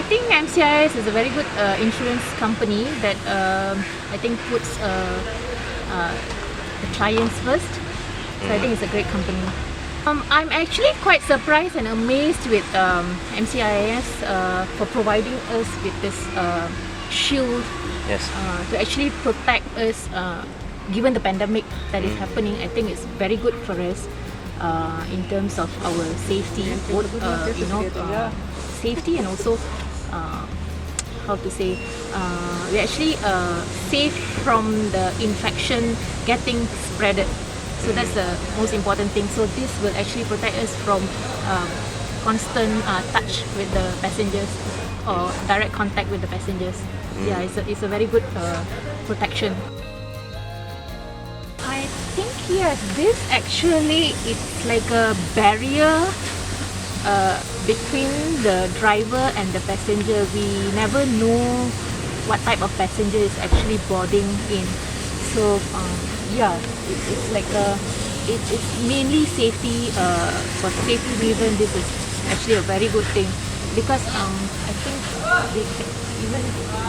think MCIS is a very good insurance company that I think puts the clients first. So I think it's a great company. I'm actually quite surprised and amazed with MCIS for providing us with this shield to actually protect us given the pandemic that is happening. I think it's very good for us in terms of our safety, both safety and also how to say we actually safe from the infection getting spreaded. So that's the most important thing. So this will actually protect us from constant touch with the passengers or direct contact with the passengers. Yeah, it's a very good protection. I think yes, this actually it's like a barrier between the driver and the passenger. We never know what type of passenger is actually boarding in. So yeah, it's like it's mainly safety. For safety reason, this is actually a very good thing because I think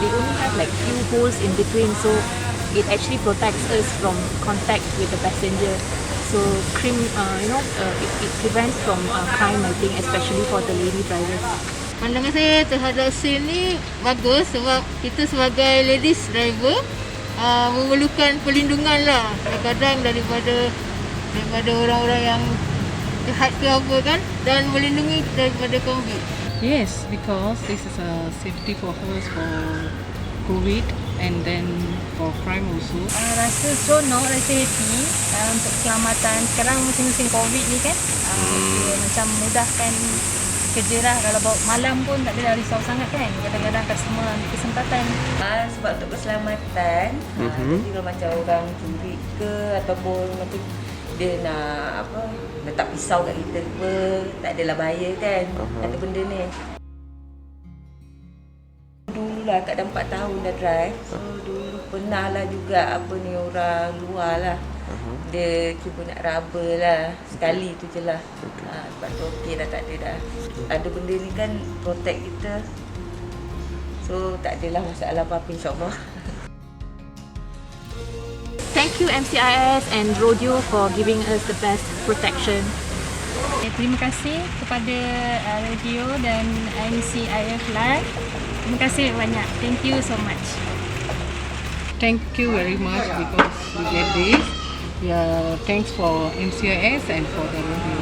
they only have like few holes in between, so it actually protects us from contact with the passenger. So it prevents from crime, I think, especially for the lady drivers. Pandangan saya terhadap SIM ni bagus sebab kita sebagai ladies driver memerlukan perlindungan lah kadang-kadang daripada orang-orang yang jahat ke apa kan, dan melindungi daripada COVID. Yes, because this is a safety for us for COVID and then for crime also. Rasa seronok, rasa happy untuk keselamatan. Sekarang musim-musim COVID ni kan, macam mudahkan kerja lah. Kalau bawa malam pun tak ada risau sangat kan. Kadang-kadang customer ambil kesempatan. Sebab untuk keselamatan, jadi kalau macam orang curi ke ataupun macam dia nak letak pisau kat kita ke, tak adalah bahaya kan ada benda ni. Dulu lah kat dah 4 tahun dah drive, so dulu pernah lah juga orang luar lah dia cuba nak rubber lah sekali tu je lah. Sebab tu okey dah, tak ada dah. Ada benda ni kan protect kita, so tak adalah masalah apa-apa insyaAllah. Thank you MCIS and Rodeo for giving us the best protection. Terima kasih kepada Radio dan MCIS Life. Terima kasih banyak. Thank you so much. Thank you very much because we get this. Yeah, thanks for MCIS and for the review.